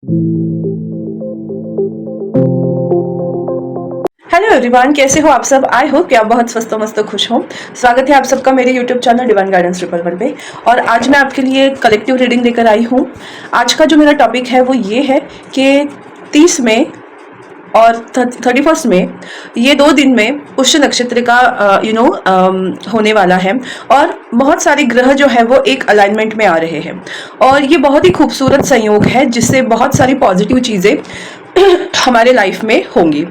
Hello everyone, कैसे हो आप सब। आई होप कि आप बहुत स्वस्थ मस्त खुश हो। स्वागत है आप सबका मेरे यूट्यूब चैनल डिवाइन गाइडेंस 111 पे। और आज मैं आपके लिए कलेक्टिव रीडिंग लेकर आई हूँ। आज का जो मेरा टॉपिक है वो ये है कि 30 मई और 31 मई, ये 2 दिन में पुष्य नक्षत्र का होने वाला है। और बहुत सारे ग्रह जो है वो एक अलाइनमेंट में आ रहे हैं और ये बहुत ही खूबसूरत संयोग है जिससे बहुत सारी पॉजिटिव चीज़ें हमारे लाइफ में होंगी।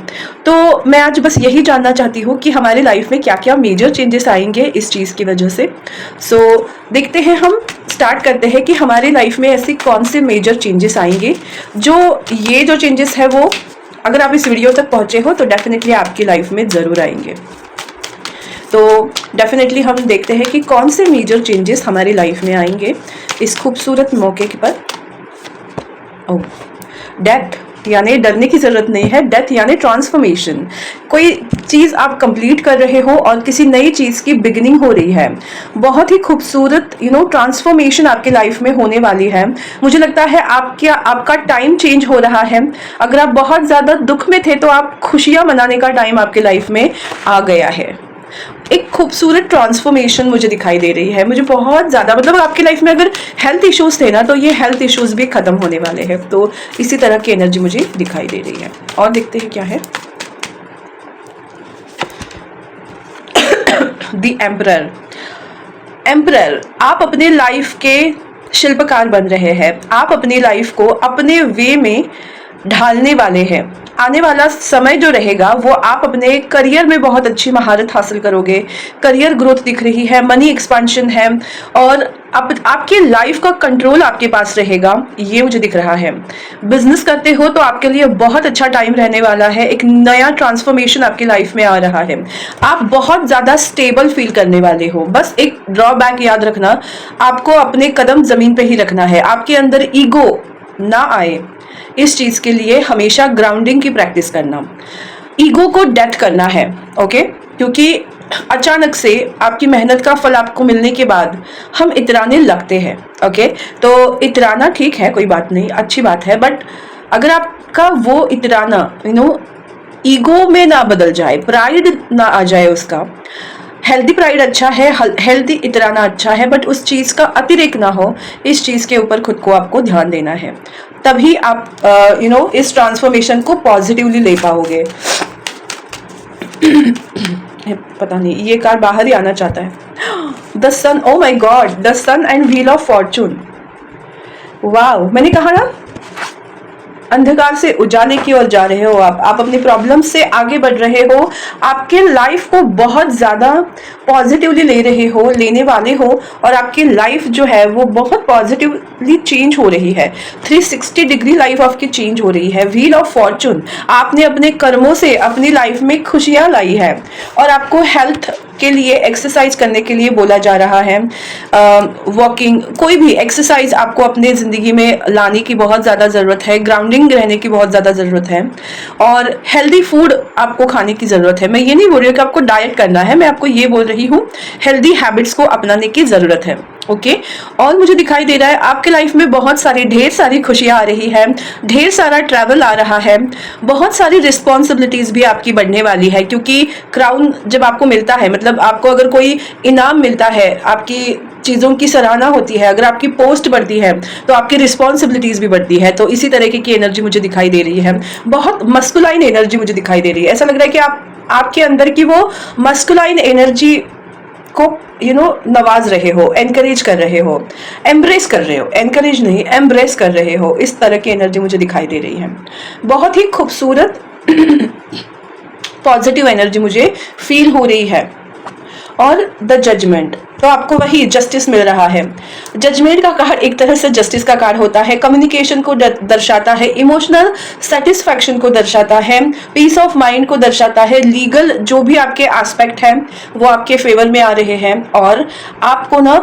तो मैं आज बस यही जानना चाहती हूँ कि हमारे लाइफ में क्या क्या मेजर चेंजेस आएंगे इस चीज़ की वजह से। सो देखते हैं, हम स्टार्ट करते हैं कि हमारे लाइफ में ऐसे कौन से मेजर चेंजेस आएंगे। ये जो चेंजेस है वो, अगर आप इस वीडियो तक पहुँचे हो तो डेफिनेटली आपकी लाइफ में ज़रूर आएंगे। तो डेफिनेटली हम देखते हैं कि कौन से मेजर चेंजेस हमारी लाइफ में आएंगे इस खूबसूरत मौके पर। डेथ यानी डरने की जरूरत नहीं है। डेथ यानी ट्रांसफॉर्मेशन। कोई चीज़ आप कंप्लीट कर रहे हो और किसी नई चीज़ की बिगिनिंग हो रही है। बहुत ही खूबसूरत ट्रांसफॉर्मेशन आपकी लाइफ में होने वाली है। मुझे लगता है आपका टाइम चेंज हो रहा है। अगर आप बहुत ज़्यादा दुख में थे तो आप खुशियाँ मनाने का टाइम आपके लाइफ में आ गया है। एक खूबसूरत ट्रांसफॉर्मेशन मुझे दिखाई दे रही है। मुझे बहुत ज़्यादा, मतलब आपकी लाइफ में अगर हेल्थ इश्यूज थे ना तो ये हेल्थ इश्यूज भी खत्म होने वाले हैं। तो इसी तरह की एनर्जी मुझे दिखाई दे रही है। और देखते हैं क्या है। The emperor. एम्परर, आप अपने लाइफ के शिल्पकार बन रहे हैं। आप अपनी लाइफ को अपने वे में ढालने वाले हैं। आने वाला समय जो रहेगा वो आप अपने करियर में बहुत अच्छी महारत हासिल करोगे। करियर ग्रोथ दिख रही है, मनी एक्सपेंशन है और आपकी लाइफ का कंट्रोल आपके पास रहेगा, ये मुझे दिख रहा है। बिजनेस करते हो तो आपके लिए बहुत अच्छा टाइम रहने वाला है। एक नया ट्रांसफॉर्मेशन आपकी लाइफ में आ रहा है। आप बहुत ज़्यादा स्टेबल फील करने वाले हो। बस एक ड्रॉबैक याद रखना, आपको अपने कदम जमीन पे ही रखना है। आपके अंदर ईगो ना आए, इस चीज़ के लिए हमेशा ग्राउंडिंग की प्रैक्टिस करना। ईगो को डेथ करना है, ओके। क्योंकि अचानक से आपकी मेहनत का फल आपको मिलने के बाद हम इतराने लगते हैं, ओके। तो इतराना ठीक है, कोई बात नहीं, अच्छी बात है। बट अगर आपका वो इतराना ईगो में ना बदल जाए, प्राइड ना आ जाए उसका। हेल्दी प्राइड अच्छा है, हेल्दी इतराना अच्छा है, बट उस चीज़ का अतिरेक ना हो। इस चीज़ के ऊपर खुद को आपको ध्यान देना है, तभी आप इस ट्रांसफॉर्मेशन को पॉजिटिवली ले पाओगे। पता नहीं, ये कार बाहर ही आना चाहता है। The sun, oh my god, the sun and wheel of fortune. वाह, मैंने कहा ना, अंधकार से उजाले की ओर जा रहे हो आप अपनी प्रॉब्लम से आगे बढ़ रहे हो। आपके लाइफ को बहुत ज़्यादा पॉजिटिवली लेने वाले हो और आपकी लाइफ जो है वो बहुत पॉजिटिवली चेंज हो रही है। 360 डिग्री लाइफ आपकी चेंज हो रही है। व्हील ऑफ फॉर्चून, आपने अपने कर्मों से अपनी लाइफ में खुशियाँ लाई है और आपको हेल्थ के लिए एक्सरसाइज करने के लिए बोला जा रहा है। वॉकिंग, कोई भी एक्सरसाइज आपको अपने ज़िंदगी में लाने की बहुत ज़्यादा ज़रूरत है। ग्राउंडिंग रहने की बहुत ज़्यादा ज़रूरत है और हेल्दी फूड आपको खाने की ज़रूरत है। मैं ये नहीं बोल रही हूँ कि आपको डाइट करना है, मैं आपको ये बोल रही हूँ हेल्दी हैबिट्स को अपनाने की ज़रूरत है, ओके। और मुझे दिखाई दे रहा है आपके लाइफ में बहुत सारी, ढेर सारी खुशियाँ आ रही है, ढेर सारा ट्रैवल आ रहा है, बहुत सारी रिस्पॉन्सिबिलिटीज़ भी आपकी बढ़ने वाली है। क्योंकि क्राउन जब आपको मिलता है, मतलब आपको अगर कोई इनाम मिलता है, आपकी चीज़ों की सराहना होती है, अगर आपकी पोस्ट बढ़ती है तो आपकी रिस्पॉन्सिबिलिटीज़ भी बढ़ती है। तो इसी तरीके की एनर्जी मुझे दिखाई दे रही है। बहुत मस्कुलाइन एनर्जी मुझे दिखाई दे रही है। ऐसा लग रहा है कि आपके अंदर की वो मस्कुलाइन एनर्जी को नवाज रहे हो, एनकरेज कर रहे हो, एम्ब्रेस कर रहे हो। एनकरेज नहीं, एम्ब्रेस कर रहे हो। इस तरह की एनर्जी मुझे दिखाई दे रही है। बहुत ही खूबसूरत पॉजिटिव एनर्जी मुझे फील हो रही है। और द जजमेंट, तो आपको वही जस्टिस मिल रहा है। जजमेंट का कार्ड एक तरह से जस्टिस का कार्ड होता है। कम्युनिकेशन को दर्शाता है, इमोशनल सेटिस्फैक्शन को दर्शाता है, पीस ऑफ माइंड को दर्शाता है। लीगल जो भी आपके एस्पेक्ट हैं वो आपके फेवर में आ रहे हैं। और आपको ना,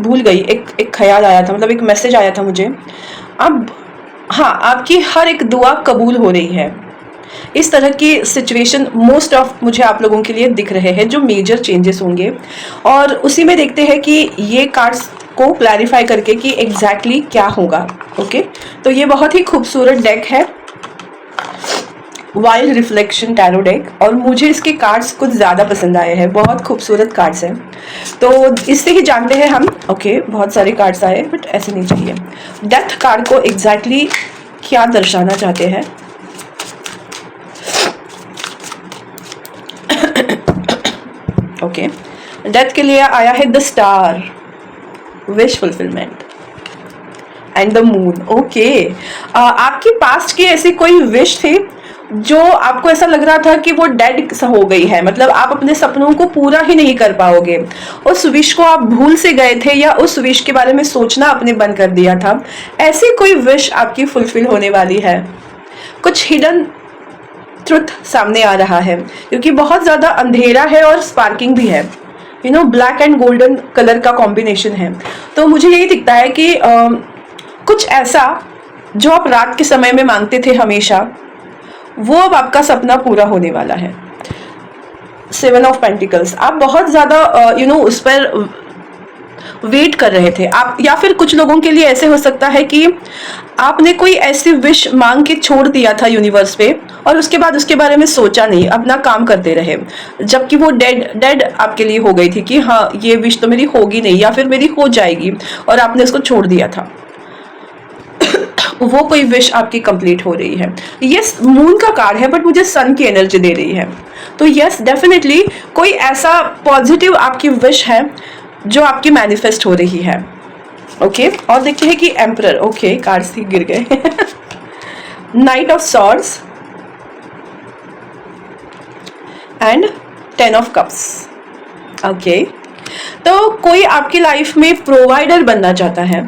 भूल गई, एक ख्याल आया था, मतलब एक मैसेज आया था मुझे। अब हाँ, आपकी हर एक दुआ कबूल हो रही है। इस तरह की सिचुएशन मोस्ट ऑफ मुझे आप लोगों के लिए दिख रहे हैं जो मेजर चेंजेस होंगे। और उसी में देखते हैं कि ये कार्ड्स को क्लैरिफाई करके कि एग्जैक्टली क्या होगा। ओके, तो ये बहुत ही खूबसूरत डेक है, वाइल्ड रिफ्लेक्शन टैरो डेक, और मुझे इसके कार्ड्स कुछ ज़्यादा पसंद आए हैं, बहुत खूबसूरत कार्ड्स हैं। तो इससे ही जानते हैं हम। ओके, बहुत सारे कार्ड्स आए बट ऐसे नहीं चाहिए। डेथ कार्ड को एग्जैक्टली क्या दर्शाना चाहते हैं। ओके, डेथ के लिए आया है the star, wish fulfilment and the moon. Okay, आपकी पास्ट की ऐसी कोई विश थी जो आपको ऐसा लग रहा था कि वो डेड हो गई है, मतलब आप अपने सपनों को पूरा ही नहीं कर पाओगे, उस विश को आप भूल से गए थे या उस विश के बारे में सोचना आपने बंद कर दिया था, ऐसी कोई विश आपकी फुलफिल होने वाली है। कुछ हिडन ट्रुथ सामने आ रहा है क्योंकि बहुत ज़्यादा अंधेरा है और स्पार्किंग भी है, ब्लैक एंड गोल्डन कलर का कॉम्बिनेशन है। तो मुझे यही दिखता है कि कुछ ऐसा जो आप रात के समय में मांगते थे हमेशा, वो अब आपका सपना पूरा होने वाला है। 7 ऑफ पेंटिकल्स, आप बहुत ज़्यादा उस पर वेट कर रहे थे आप, या फिर कुछ लोगों के लिए ऐसे हो सकता है कि आपने कोई ऐसी विश मांग के छोड़ दिया था यूनिवर्स पे, और उसके बाद उसके बारे में सोचा नहीं, अपना काम करते रहे, जबकि वो डेड आपके लिए हो गई थी कि हाँ ये विश तो मेरी होगी नहीं या फिर मेरी हो जाएगी, और आपने उसको छोड़ दिया था। वो कोई विश आपकी कंप्लीट हो रही है। ये मून का कार्ड है बट मुझे सन की एनर्जी दे रही है। तो यस, डेफिनेटली कोई ऐसा पॉजिटिव आपकी विश है जो आपकी मैनिफेस्ट हो रही है। ओके, और देखते हैं कि एम्परर। ओके, कार्ड्स ही गिर गए। Night of swords and 10 of cups. Okay, तो कोई आपकी लाइफ में प्रोवाइडर बनना चाहता है।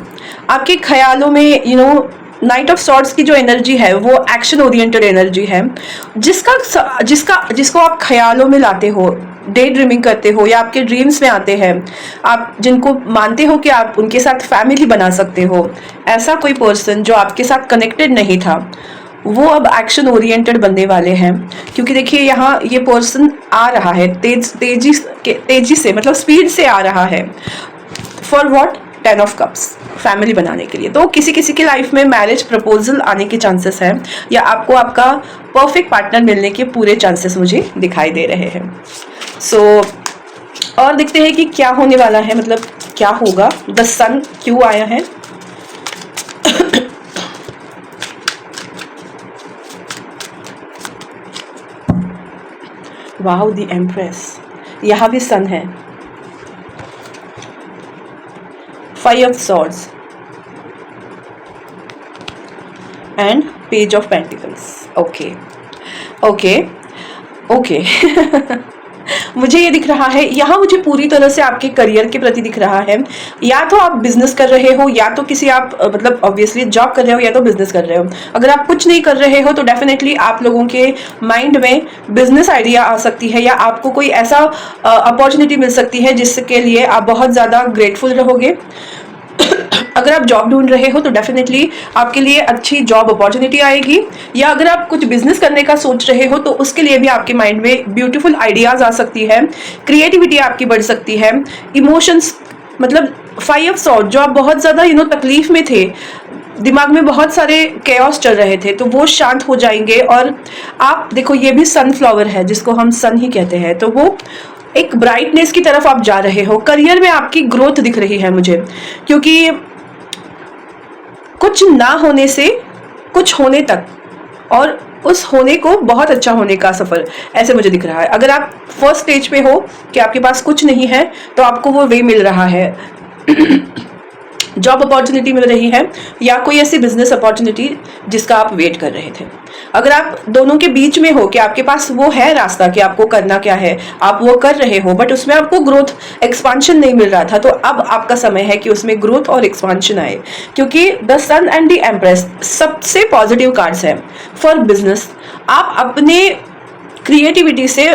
आपके ख्यालों में नाइट ऑफ सॉर्ड्स की जो एनर्जी है वो एक्शन ओरिएंटेड एनर्जी है, जिसको आप ख्यालों में लाते हो, डे ड्रीमिंग करते हो या आपके ड्रीम्स में आते हैं, आप जिनको मानते हो कि आप उनके साथ फैमिली बना सकते हो। ऐसा कोई पर्सन जो आपके साथ कनेक्टेड नहीं था, वो अब एक्शन ओरिएंटेड बनने वाले हैं। क्योंकि देखिए यहाँ ये पर्सन आ रहा है तेजी से, मतलब स्पीड से आ रहा है। For what? 10 of cups, family बनाने के लिए। तो किसी किसी की लाइफ में मैरिज प्रपोजल आने के चांसेस हैं, या आपको आपका परफेक्ट पार्टनर मिलने के पूरे चांसेस मुझे दिखाई दे रहे हैं। सो और देखते हैं कि क्या होने वाला है, मतलब क्या होगा। द सन क्यों आया है? वाओ, द एम्प्रेस, यहाँ भी सन है। 5 of swords and page of pentacles. Okay. मुझे ये दिख रहा है यहाँ, मुझे पूरी तरह से आपके करियर के प्रति दिख रहा है। या तो आप बिजनेस कर रहे हो, या तो किसी आप मतलब ऑब्वियसली जॉब कर रहे हो, या तो बिजनेस कर रहे हो। अगर आप कुछ नहीं कर रहे हो तो डेफिनेटली आप लोगों के माइंड में बिजनेस आइडिया आ सकती है, या आपको कोई ऐसा अपॉर्चुनिटी मिल सकती है जिसके लिए आप बहुत ज़्यादा ग्रेटफुल रहोगे। अगर आप जॉब ढूंढ रहे हो तो डेफिनेटली आपके लिए अच्छी जॉब अपॉर्चुनिटी आएगी, या अगर आप कुछ बिजनेस करने का सोच रहे हो तो उसके लिए भी आपके माइंड में ब्यूटीफुल आइडियाज आ सकती है, क्रिएटिविटी आपकी बढ़ सकती है, इमोशंस, मतलब 5 ऑफ सॉर्ड, जो आप बहुत ज़्यादा तकलीफ में थे, दिमाग में बहुत सारे केओस चल रहे थे, तो वो शांत हो जाएंगे। और आप देखो, ये भी सनफ्लावर है जिसको हम सन ही कहते हैं, तो वो एक ब्राइटनेस की तरफ आप जा रहे हो। करियर में आपकी ग्रोथ दिख रही है मुझे, क्योंकि कुछ ना होने से कुछ होने तक, और उस होने को बहुत अच्छा होने का सफर, ऐसे मुझे दिख रहा है। अगर आप फर्स्ट स्टेज पे हो कि आपके पास कुछ नहीं है, तो आपको वो वे मिल रहा है, जॉब अपॉर्चुनिटी मिल रही है, या कोई ऐसी बिजनेस अपॉर्चुनिटी जिसका आप वेट कर रहे थे। अगर आप दोनों के बीच में हो कि आपके पास वो है रास्ता कि आपको करना क्या है, आप वो कर रहे हो, बट उसमें आपको ग्रोथ एक्सपांशन नहीं मिल रहा था, तो अब आपका समय है कि उसमें ग्रोथ और एक्सपांशन आए। क्योंकि the sun and the empress सबसे पॉजिटिव कार्ड्स हैं फॉर बिजनेस। आप अपने क्रिएटिविटी से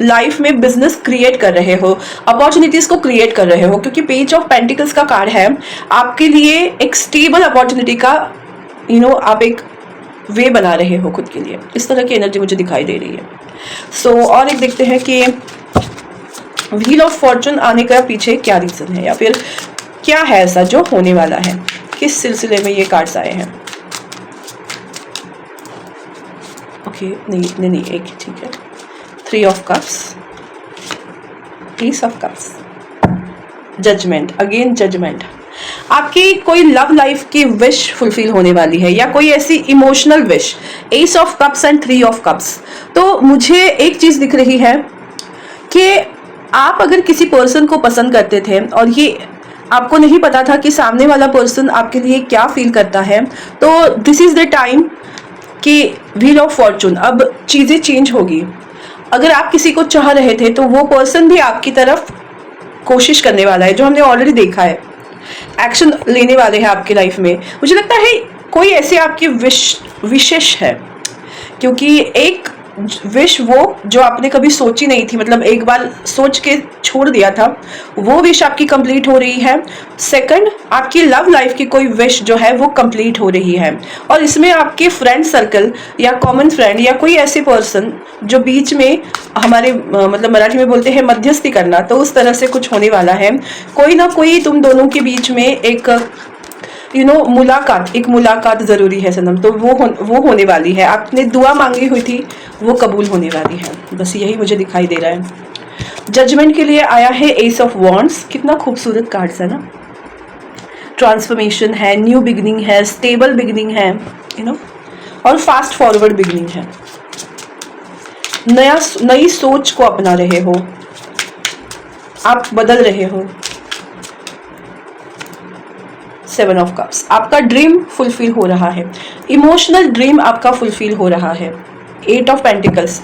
लाइफ में बिजनेस क्रिएट कर रहे हो, अपॉर्चुनिटीज को क्रिएट कर रहे हो, क्योंकि पेज ऑफ पेंटिकल्स का कार्ड है आपके लिए एक स्टेबल अपॉर्चुनिटी का आप एक वे बना रहे हो खुद के लिए। इस तरह की एनर्जी मुझे दिखाई दे रही है। सो और एक देखते हैं कि व्हील ऑफ फॉर्चून आने का पीछे क्या रीजन है, या फिर क्या है ऐसा जो होने वाला है, किस सिलसिले में ये कार्ड्स आए हैं। ओके नहीं नहीं एक ठीक है। 3 of cups, ace of cups, judgement, again judgement. आपकी कोई लव लाइफ की विश फुलफिल होने वाली है या कोई ऐसी emotional wish. Ace of cups and 3 of cups. तो मुझे एक चीज दिख रही है कि आप अगर किसी पर्सन को पसंद करते थे और ये आपको नहीं पता था कि सामने वाला पर्सन आपके लिए क्या फील करता है, तो दिस इज द टाइम कि व्हील ऑफ फॉर्चून, अब चीजें चेंज होगी। अगर आप किसी को चाह रहे थे तो वो पर्सन भी आपकी तरफ कोशिश करने वाला है, जो हमने ऑलरेडी देखा है, एक्शन लेने वाले हैं आपकी लाइफ में। मुझे लगता है कोई ऐसे आपकी विशेष है, क्योंकि एक विश वो जो आपने कभी सोची नहीं थी, मतलब एक बार सोच के छोड़ दिया था, वो विश आपकी कंप्लीट हो रही है। सेकंड, आपकी लव लाइफ की कोई विश जो है वो कंप्लीट हो रही है, और इसमें आपके फ्रेंड सर्कल या कॉमन फ्रेंड या कोई ऐसे पर्सन जो बीच में हमारे मतलब मराठी में बोलते हैं मध्यस्थी करना, तो उस तरह से कुछ होने वाला है। कोई ना कोई तुम दोनों के बीच में एक मुलाकात, एक मुलाकात जरूरी है सनम, तो वो होने वाली है। आपने दुआ मांगी हुई थी, वो कबूल होने वाली है। बस यही मुझे दिखाई दे रहा है। जजमेंट के लिए आया है एस ऑफ वॉन्ड्स। कितना खूबसूरत कार्ड्स है ना। ट्रांसफॉर्मेशन है, न्यू बिगिनिंग है, स्टेबल बिगिनिंग है, और फास्ट फॉरवर्ड बिगिनिंग है। नई सोच को अपना रहे हो, आप बदल रहे हो। 7 ऑफ कप्स, आपका ड्रीम फुलफिल हो रहा है, इमोशनल ड्रीम आपका फुलफिल हो रहा है। 8 ऑफ पेंटिकल्स,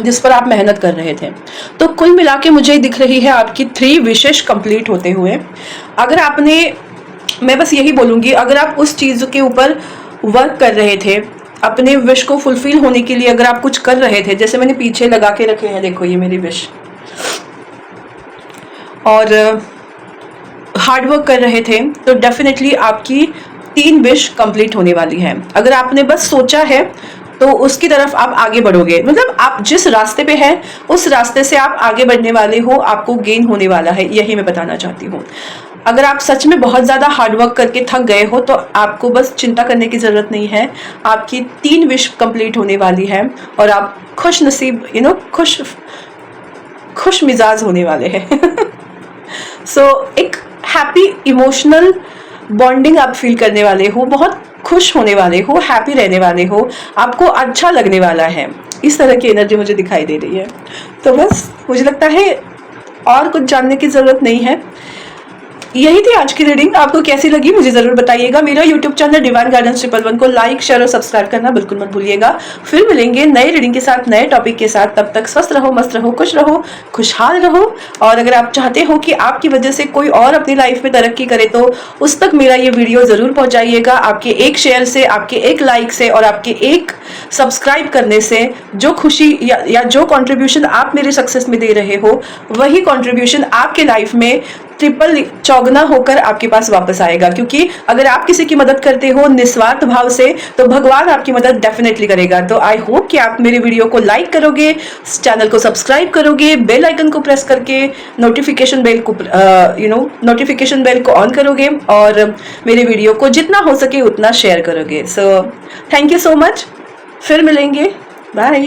जिस पर आप मेहनत कर रहे थे। तो कुल मिला के मुझे दिख रही है आपकी 3 विशेष कंप्लीट होते हुए। अगर आपने, मैं बस यही बोलूँगी, अगर आप उस चीज़ के ऊपर वर्क कर रहे थे, अपने विश को फुलफिल होने के लिए अगर आप कुछ कर रहे थे, जैसे मैंने पीछे लगा के रखे हैं, देखो ये मेरी विश, और हार्ड वर्क कर रहे थे, तो डेफिनेटली आपकी 3 विश कंप्लीट होने वाली है। अगर आपने बस सोचा है तो उसकी तरफ आप आगे बढ़ोगे, मतलब आप जिस रास्ते पे हैं उस रास्ते से आप आगे बढ़ने वाले हो, आपको गेन होने वाला है, यही मैं बताना चाहती हूँ। अगर आप सच में बहुत ज़्यादा हार्ड वर्क करके थक गए हो तो आपको बस चिंता करने की ज़रूरत नहीं है। आपकी 3 विश कंप्लीट होने वाली है और आप खुश नसीब, खुश मिजाज होने वाले हैं। सो एक हैप्पी इमोशनल बॉन्डिंग आप फील करने वाले हो, बहुत खुश होने वाले हो, हैप्पी रहने वाले हो, आपको अच्छा लगने वाला है। इस तरह की एनर्जी मुझे दिखाई दे रही है। तो बस मुझे लगता है और कुछ जानने की ज़रूरत नहीं है। यही थी आज की रीडिंग। आपको कैसी लगी मुझे जरूर बताइएगा। मेरा यूट्यूब चैनल डिवाइन गाइडेंस 111 को लाइक, शेयर और सब्सक्राइब करना बिल्कुल मत भूलिएगा। फिर मिलेंगे नए रीडिंग के साथ, नए टॉपिक के साथ। तब तक स्वस्थ रहो, मस्त रहो, खुश रहो, खुशहाल रहो। और अगर आप चाहते हो कि आपकी वजह से कोई और अपनी लाइफ में तरक्की करे तो उस तक मेरा ये वीडियो जरूर पहुंचाइएगा। आपके एक शेयर से, आपके एक लाइक से और आपके एक सब्सक्राइब करने से जो खुशी या जो कॉन्ट्रीब्यूशन आप मेरे सक्सेस में दे रहे हो, वही कॉन्ट्रीब्यूशन आपके लाइफ में ट्रिपल चौगुना होकर आपके पास वापस आएगा। क्योंकि अगर आप किसी की मदद करते हो निस्वार्थ भाव से, तो भगवान आपकी मदद डेफिनेटली करेगा। तो आई होप कि आप मेरे वीडियो को लाइक करोगे, चैनल को सब्सक्राइब करोगे, बेल आइकन को प्रेस करके नोटिफिकेशन बेल को ऑन करोगे और मेरे वीडियो को जितना हो सके उतना शेयर करोगे। So thank you so much. फिर मिलेंगे, बाय।